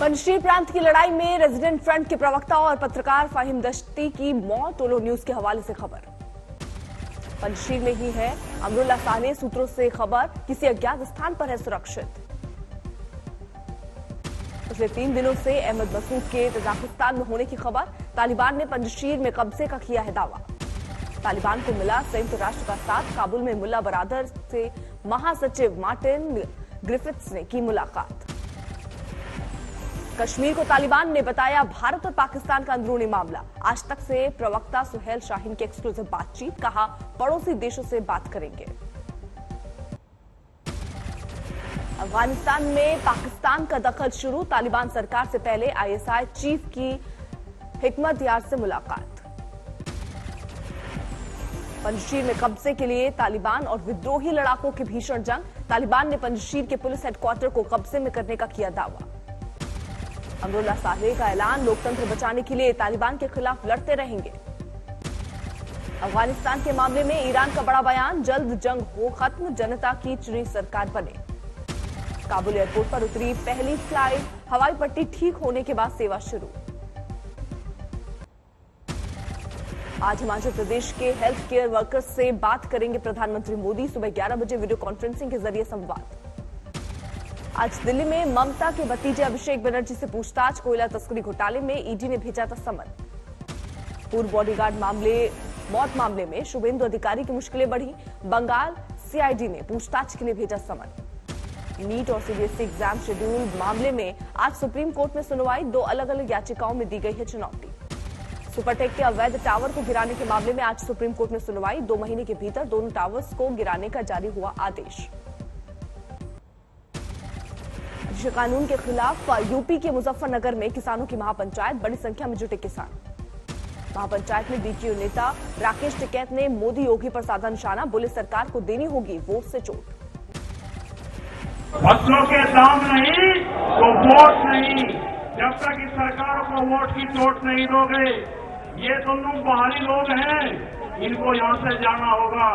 पंजशीर प्रांत की लड़ाई में रेजिडेंट फ्रंट के प्रवक्ता और पत्रकार फाहिम दश्ती की मौत। टोलो न्यूज के हवाले से खबर पंजशीर में ही है। अमरुल्लाह साले सूत्रों से खबर किसी अज्ञात स्थान पर है सुरक्षित। पिछले 3 दिनों से अहमद मसूद के तजाकिस्तान में होने की खबर। तालिबान ने पंजशीर में कब्जे का किया है दावा। तालिबान को मिला संयुक्त राष्ट्र का साथ। काबुल में मुल्ला बरादर से महासचिव मार्टिन ग्रिफिथ्स ने की मुलाकात। कश्मीर को तालिबान ने बताया भारत और पाकिस्तान का अंदरूनी मामला। आज तक से प्रवक्ता सुहेल शाहीन की एक्सक्लूसिव बातचीत। कहा पड़ोसी देशों से बात करेंगे। अफगानिस्तान में पाकिस्तान का दखल शुरू। तालिबान सरकार से पहले आईएसआई चीफ की हिकमत यार से मुलाकात। पंजशीर में कब्जे के लिए तालिबान और विद्रोही लड़ाकों की भीषण जंग। तालिबान ने पंजशीर के पुलिस हेडक्वार्टर को कब्जे में करने का किया दावा। अमरुल्लाह साले का ऐलान, लोकतंत्र बचाने के लिए तालिबान के खिलाफ लड़ते रहेंगे। अफगानिस्तान के मामले में ईरान का बड़ा बयान, जल्द जंग हो खत्म, जनता की चुनी सरकार बने। काबुल एयरपोर्ट पर उतरी पहली फ्लाइट। हवाई पट्टी ठीक होने के बाद सेवा शुरू। आज हिमाचल प्रदेश के हेल्थ केयर वर्कर्स से बात करेंगे प्रधानमंत्री मोदी। सुबह 11 बजे वीडियो कॉन्फ्रेंसिंग के जरिए संवाद। आज दिल्ली में ममता के भतीजे अभिषेक बनर्जी से पूछताछ। कोयला तस्करी घोटाले में ईडी ने भेजा था समन। पूर्व बॉडीगार्ड मौत मामले में शुभेंदु अधिकारी की मुश्किलें बढ़ी। बंगाल सीआईडी ने पूछताछ के लिए भेजा समन। नीट और सीबीएसई एग्जाम शेड्यूल मामले में आज सुप्रीम कोर्ट में सुनवाई। 2 अलग अलग याचिकाओं में दी गई है चुनौती। सुपरटेक के अवैध टावर को गिराने के मामले में आज सुप्रीम कोर्ट में सुनवाई। 2 महीने के भीतर दोनों टावर्स को गिराने का जारी हुआ आदेश। कृषि कानून के खिलाफ यूपी के मुजफ्फरनगर में किसानों की महापंचायत। बड़ी संख्या में जुटे किसान। महापंचायत में बीजेपी नेता राकेश टिकैत ने मोदी योगी पर साधा निशाना। बोले सरकार को देनी होगी वोट से चोट। फसलों के दाम नहीं तो वोट नहीं। जब तक इस सरकार को वोट की चोट नहीं दोगे, ये दोनों बाहरी लोग हैं, इनको यहां से जाना होगा।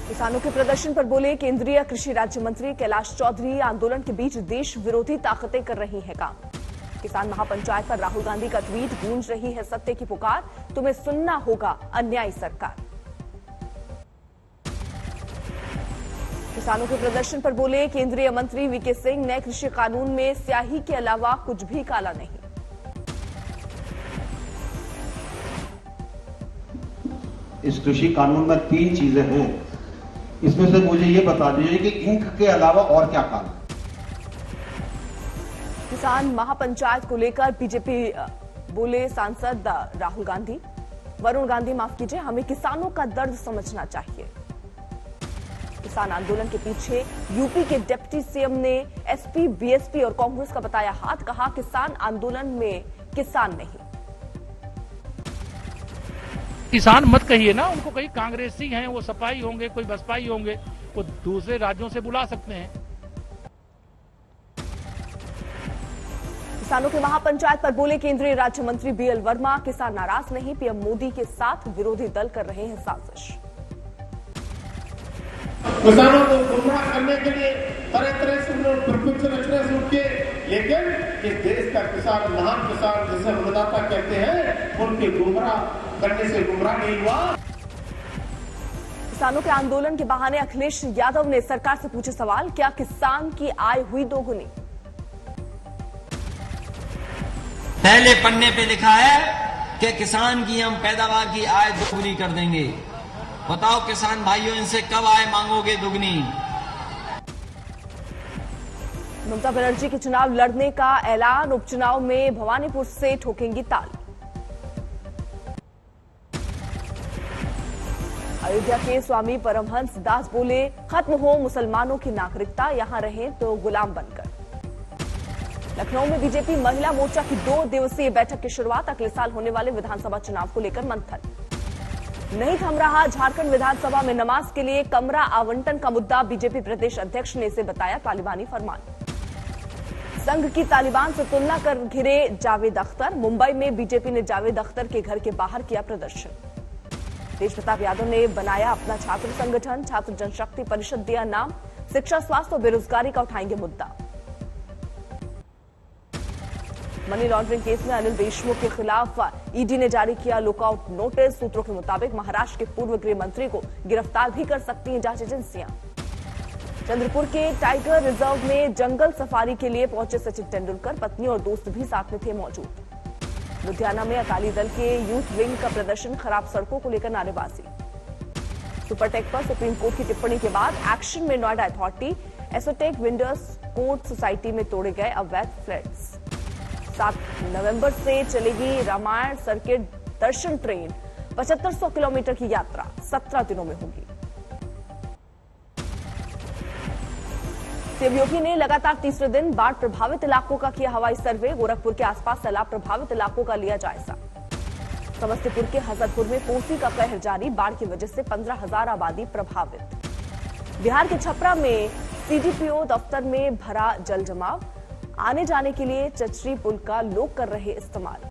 किसानों के प्रदर्शन पर बोले केंद्रीय कृषि राज्य मंत्री कैलाश चौधरी। आंदोलन के बीच देश विरोधी ताकतें कर रही हैं काम। किसान महापंचायत पर राहुल गांधी का ट्वीट, गूंज रही है सत्य की पुकार, तुम्हें सुनना होगा अन्यायी सरकार। किसानों के प्रदर्शन पर बोले केंद्रीय मंत्री वीके सिंह, नए कृषि कानून में स्याही के अलावा कुछ भी काला नहीं। इस कृषि कानून में 3 चीजें हैं। इसमें से मुझे ये बता दीजिए कि इंक के अलावा और क्या काला है। किसान महापंचायत को लेकर बीजेपी बोले सांसद राहुल गांधी, वरुण गांधी माफ कीजिए, हमें किसानों का दर्द समझना चाहिए। किसान आंदोलन के पीछे यूपी के डिप्टी सीएम ने एसपी, बीएसपी और कांग्रेस का बताया हाथ। कहा किसान आंदोलन में किसान नहीं। किसान मत कहिए ना उनको, कहीं कांग्रेसी हैं, वो सपाई होंगे, कोई बसपाई होंगे, वो दूसरे राज्यों से बुला सकते हैं। किसानों के महापंचायत पर बोले केंद्रीय राज्य मंत्री बीएल वर्मा, किसान नाराज नहीं, पीएम मोदी के साथ विरोधी दल कर रहे हैं साजिश। किसानों को गुमराह करने के लिए तरह तरह से लोग प्रपंच रचने से उठे, लेकिन इस देश का किसान, महान किसान जिसे अन्नदाता कहते हैं, उनके गुमराह करने से गुमराह नहीं हुआ। किसानों के आंदोलन के बहाने अखिलेश यादव ने सरकार से पूछे सवाल, क्या किसान की आय हुई दोगुनी? पहले पन्ने पे लिखा है कि किसान की हम पैदावार की आय दोगुनी कर देंगे। बताओ किसान भाइयों, इनसे कब आय मांगोगे दुगनी? ममता बनर्जी के चुनाव लड़ने का ऐलान। उपचुनाव में भवानीपुर से ठोकेंगी ताल। अयोध्या के स्वामी परमहंस दास बोले खत्म हो मुसलमानों की नागरिकता, यहां रहें तो गुलाम बनकर। लखनऊ में बीजेपी महिला मोर्चा की 2 दिवसीय बैठक की शुरुआत। अगले साल होने वाले विधानसभा चुनाव को लेकर मंथन। नहीं थम रहा झारखंड विधानसभा में नमाज के लिए कमरा आवंटन का मुद्दा। बीजेपी प्रदेश अध्यक्ष ने इसे बताया तालिबानी फरमान। संघ की तालिबान से तुलना कर घिरे जावेद अख्तर। मुंबई में बीजेपी ने जावेद अख्तर के घर के बाहर किया प्रदर्शन। तेज प्रताप यादव ने बनाया अपना छात्र संगठन। छात्र जनशक्ति परिषद दिया नाम। शिक्षा, स्वास्थ्य और बेरोजगारी का उठाएंगे मुद्दा। मनी लॉन्ड्रिंग केस में अनिल देशमुख के खिलाफ ईडी ने जारी किया लुकआउट नोटिस। सूत्रों के मुताबिक महाराष्ट्र के पूर्व गृह मंत्री को गिरफ्तार भी कर सकती हैं जांच एजेंसियां। चंद्रपुर के टाइगर रिजर्व में जंगल सफारी के लिए पहुंचे सचिन तेंदुलकर, पत्नी और दोस्त भी साथ में थे मौजूद। लुधियाना में अकाली दल के यूथ विंग का प्रदर्शन, खराब सड़कों को लेकर नारेबाजी। सुपरटेक पर सुप्रीम कोर्ट की टिप्पणी के बाद एक्शन में Noida authority, Assotech Windsor Court society में तोड़े गए अवैध फ्लैट्स। 7 नवंबर से चलेगी रामायण सर्किट दर्शन ट्रेन, 7500 किलोमीटर की यात्रा 17 दिनों में होगी। सीएम योगी ने लगातार तीसरे दिन बाढ़ प्रभावित इलाकों का किया हवाई सर्वे। गोरखपुर के आसपास सैलाब प्रभावित इलाकों का लिया जायजा। समस्तीपुर के हजरतपुर में कोसी का कहर जारी, बाढ़ की वजह से 15,000 आबादी प्रभावित। बिहार के छपरा में सीडीपीओ दफ्तर में भरा जल जमाव, आने जाने के लिए चचरी पुल का लोग कर रहे इस्तेमाल।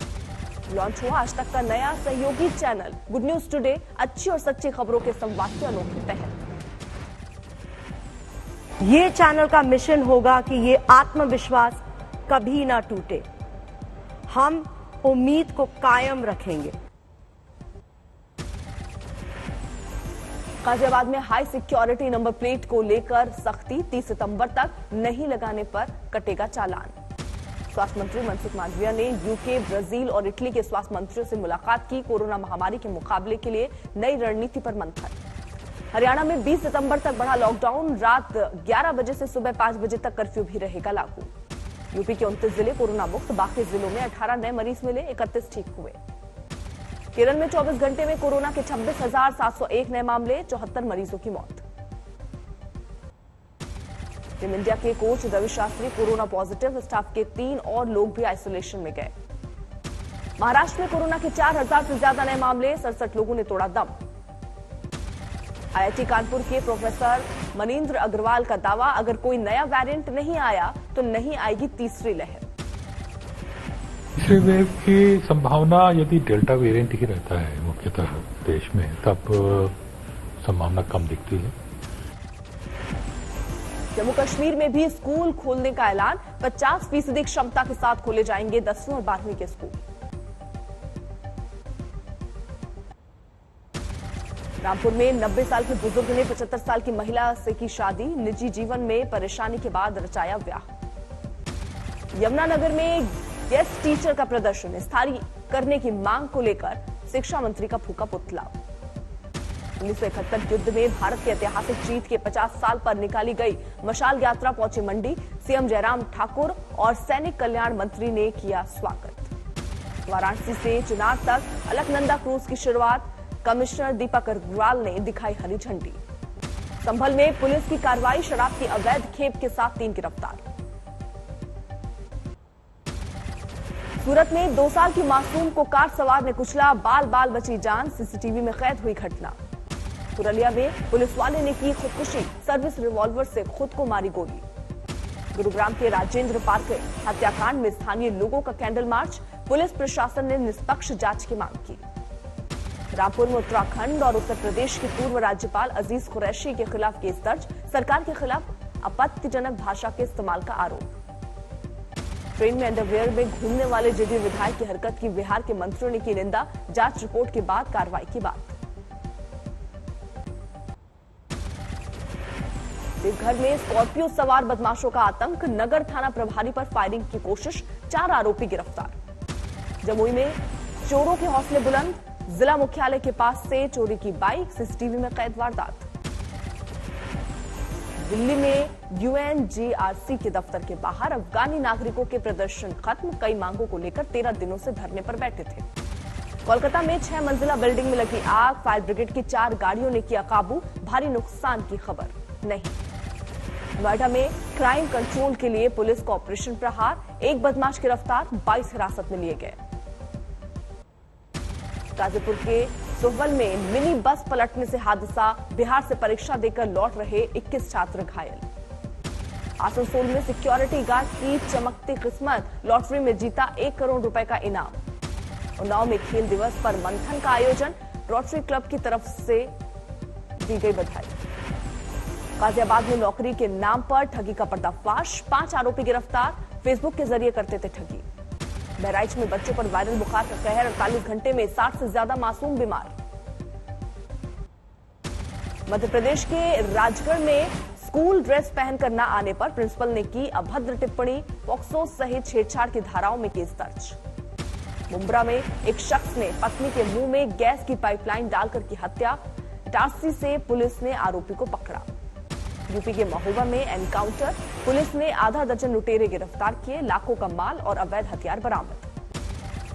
लॉन्च हुआ आज तक का नया सहयोगी चैनल गुड न्यूज टुडे, अच्छी और सच्ची खबरों के संवाद के अनोखे पहल। ये चैनल का मिशन होगा कि ये आत्मविश्वास कभी ना टूटे, हम उम्मीद को कायम रखेंगे। गाजियाबाद में हाई सिक्योरिटी नंबर प्लेट को लेकर सख्ती, 30 सितंबर तक नहीं लगाने पर कटेगा चालान। स्वास्थ्य मंत्री मनसुख मांडविया ने यूके, ब्राजील और इटली के स्वास्थ्य मंत्रियों से मुलाकात की। कोरोना महामारी के मुकाबले के लिए नई रणनीति पर मंथन। हरियाणा में 20 सितंबर तक बढ़ा लॉकडाउन, रात 11 बजे से सुबह 5 बजे तक कर्फ्यू भी रहेगा लागू। यूपी के 29 जिले कोरोना मुक्त, बाकी जिलों में 18 नए मरीज मिले, 31 ठीक हुए। केरल में 24 घंटे में कोरोना के 26,701 नए मामले, 74 मरीजों की मौत। टीम इंडिया के coach Ravi Shastri corona positive, staff के 3 और लोग भी आइसोलेशन में गए। महाराष्ट्र में कोरोना के 4,000 से ज्यादा नए मामले, 67 लोगों ने तोड़ा दम। आईआईटी कानपुर के प्रोफेसर मनींद्र अग्रवाल का दावा, अगर कोई नया वेरिएंट नहीं आया तो नहीं आएगी तीसरी लहर। तीसरे वेव की संभावना यदि डेल्टा वेरिएंट ही रहता है मुख्यतः देश में, तब संभावना कम दिखती है। जम्मू कश्मीर में भी स्कूल खोलने का ऐलान, 50% क्षमता के साथ खोले जाएंगे 10वीं और 12वीं के स्कूल। रामपुर में 90 साल के बुजुर्ग ने 75 साल की महिला से की शादी, निजी जीवन में परेशानी के बाद रचाया व्याह। यमुनानगर में गेस्ट टीचर का प्रदर्शन, स्थायी करने की मांग को लेकर शिक्षा मंत्री का फूका पुतला। 1971 युद्ध में भारत की ऐतिहासिक जीत के 50 साल पर निकाली गई मशाल यात्रा पहुंची मंडी, सीएम जयराम ठाकुर और सैनिक कल्याण मंत्री ने किया स्वागत। वाराणसी से चिनार तक अलकनंदा क्रूज की शुरुआत, कमिश्नर दीपक अग्रवाल ने दिखाई हरी झंडी। संभल में पुलिस की कार्रवाई, शराब की अवैध खेप के साथ 3 गिरफ्तार। सूरत में 2 साल की मासूम को कार सवार ने कुचला, बाल बाल बची जान, सीसीटीवी में कैद हुई घटना। पुरलिया में पुलिस वाले ने की खुदकुशी, सर्विस रिवॉल्वर से खुद को मारी गोली। गुरुग्राम के राजेंद्र पार्क हत्याकांड में स्थानीय लोगों का कैंडल मार्च, पुलिस प्रशासन ने निष्पक्ष जांच की मांग की। रामपुर में उत्तराखंड और उत्तर प्रदेश के पूर्व राज्यपाल अजीज कुरैशी के खिलाफ केस दर्ज, सरकार के खिलाफ आपत्तिजनक भाषा के इस्तेमाल का आरोप। ट्रेन में अंडरवियर में घूमने वाले जेडीयू विधायक की हरकत की बिहार के मंत्रियों ने की निंदा, जांच रिपोर्ट के बाद कार्रवाई की बात। देवघर में स्कॉर्पियो सवार बदमाशों का आतंक, नगर थाना प्रभारी पर फायरिंग की कोशिश, 4 आरोपी गिरफ्तार। जमुई में चोरों के हौसले बुलंद, जिला मुख्यालय के पास से चोरी की बाइक, सीसीटीवी में कैद वारदात। दिल्ली में यूएनजीआरसी के दफ्तर के बाहर अफगानी नागरिकों के प्रदर्शन खत्म, कई मांगों को लेकर 13 दिनों से धरने पर बैठे थे। कोलकाता में 6 मंजिला बिल्डिंग में लगी आग, फायर ब्रिगेड की 4 गाड़ियों ने किया काबू, भारी नुकसान की खबर नहीं। नोएडा में क्राइम कंट्रोल के लिए पुलिस का ऑपरेशन प्रहार, 1 बदमाश गिरफ्तार, 22 हिरासत में लिए गए। गाजीपुर के सोहवल में मिनी बस पलटने से हादसा, बिहार से परीक्षा देकर लौट रहे 21 छात्र घायल। आसनसोल में सिक्योरिटी गार्ड की चमकती किस्मत, लॉटरी में जीता 1 करोड़ रुपए का इनाम। उन्नाव में खेल दिवस पर मंथन का आयोजन, रोटरी क्लब की तरफ से दी गई बधाई। गाजियाबाद में नौकरी के नाम पर ठगी का पर्दाफाश, 5 आरोपी गिरफ्तार, फेसबुक के जरिए करते थे ठगी। बहराइच में बच्चों पर वायरल बुखार का कहर, 48 घंटे में 60 से ज्यादा मासूम बीमार। मध्य प्रदेश के राजगढ़ में स्कूल ड्रेस पहनकर न आने पर प्रिंसिपल ने की अभद्र टिप्पणी, पॉक्सो सहित छेड़छाड़ की धाराओं में केस दर्ज। मुंब्रा में एक शख्स ने पत्नी के मुंह में गैस की पाइपलाइन डालकर की हत्या, इटारसी से पुलिस ने आरोपी को पकड़ा। यूपी के महोबा में एनकाउंटर, पुलिस ने आधा दर्जन लुटेरे गिरफ्तार किए, लाखों का माल और अवैध हथियार बरामद।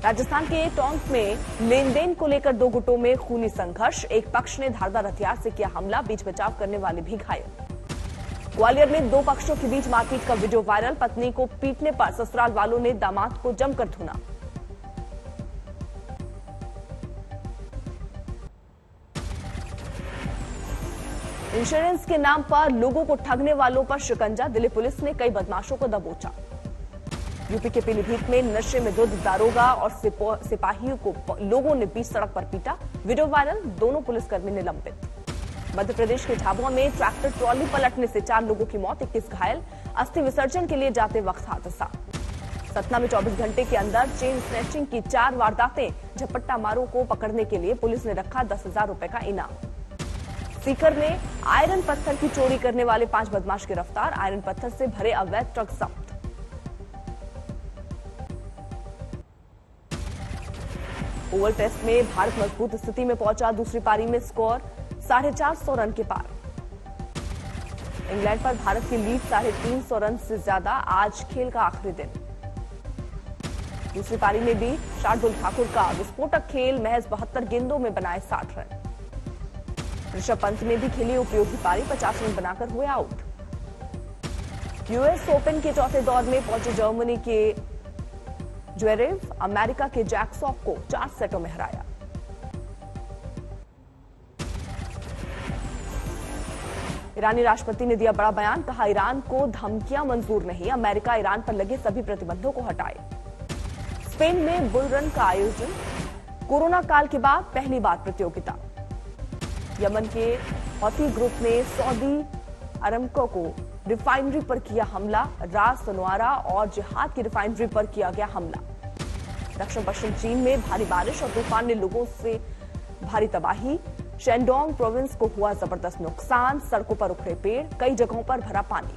राजस्थान के टोंक में लेन देन को लेकर दो गुटों में खूनी संघर्ष, एक पक्ष ने धारदार हथियार से किया हमला, बीच बचाव करने वाले भी घायल। ग्वालियर में दो पक्षों के बीच मारपीट का वीडियो वायरल, पत्नी को पीटने पर ससुराल वालों ने दामाद को जमकर धुना। इंश्योरेंस के नाम पर लोगों को ठगने वालों पर शिकंजा, दिल्ली पुलिस ने कई बदमाशों को दबोचा। यूपी के पीलीभीत में नशे में धुत दारोगा और सिपाहियों को लोगों ने बीच सड़क पर पीटा, वीडियो वायरल, दोनों पुलिसकर्मी निलंबित। मध्य प्रदेश के झाबुआ में ट्रैक्टर ट्रॉली पलटने से 4 लोगों की मौत, 21 घायल, अस्थि विसर्जन के लिए जाते वक्त हादसा। सतना में 24 घंटे के अंदर चेन स्नैचिंग की 4 वारदातें, झपट्टा मारों को पकड़ने के लिए पुलिस ने रखा 10,000 रुपए का इनाम। सीकर में आयरन पत्थर की चोरी करने वाले 5 बदमाश गिरफ्तार, आयरन पत्थर से भरे अवैध ट्रक जब्त। ओवल टेस्ट में भारत मजबूत स्थिति में पहुंचा, दूसरी पारी में स्कोर 450 रन के पार। इंग्लैंड पर भारत की लीड 350 रन से ज्यादा, आज खेल का आखिरी दिन। दूसरी पारी में भी शार्दुल ठाकुर का विस्फोटक खेल, महज 72 गेंदों में बनाए 60 रन। ऋषभ पंत ने भी खेली उपयोगी पारी, 50 रन बनाकर हुए आउट। यूएस ओपन के चौथे दौर में पहुंचे जर्मनी के ज्वेरेव, अमेरिका के जैक्सॉफ को 4 सेटों में हराया। ईरानी राष्ट्रपति ने दिया बड़ा बयान, कहा ईरान को धमकियां मंजूर नहीं, अमेरिका ईरान पर लगे सभी प्रतिबंधों को हटाए। स्पेन में बुल रन का आयोजन, कोरोना काल के बाद पहली बार प्रतियोगिता। यमन के हौथी ग्रुप ने सऊदी अरमको को रिफाइनरी पर किया हमला, रास सनवारा और जिहाद की रिफाइनरी पर किया गया हमला। दक्षिण पश्चिम चीन में भारी बारिश और तूफान ने लोगों से भारी तबाही, शेंडोंग प्रोविंस को हुआ जबरदस्त नुकसान, सड़कों पर उखड़े पेड़, कई जगहों पर भरा पानी।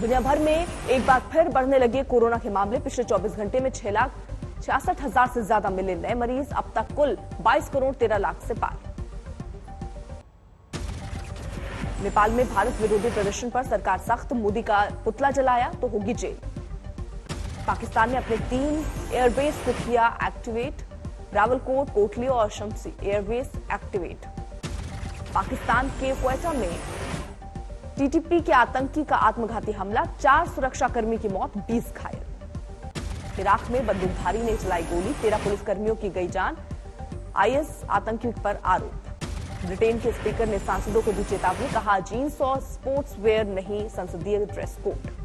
दुनिया भर में एक बार फिर बढ़ने लगे कोरोना के मामले, पिछले 24 घंटे में 6,66,000 से ज्यादा मिले नए मरीज, अब तक कुल 22 करोड़ 13 लाख से पार। नेपाल में भारत विरोधी प्रदर्शन पर सरकार सख्त, मोदी का पुतला जलाया तो होगी जेल। पाकिस्तान ने अपने 3 एयरबेस को किया एक्टिवेट, रावलकोट, कोटली और शम्सी एयरबेस एक्टिवेट। पाकिस्तान के क्वेटा में टीटीपी के आतंकी का आत्मघाती हमला, 4 सुरक्षाकर्मी की मौत, 20 घायल। इराक में बंदूकधारी ने चलाई गोली, 13 पुलिसकर्मियों की गई जान, आईएस आतंकी पर आरोप। ब्रिटेन के स्पीकर ने सांसदों को दी चेतावनी, कहा जीन्स और स्पोर्ट्स वेयर नहीं संसदीय ड्रेस कोड।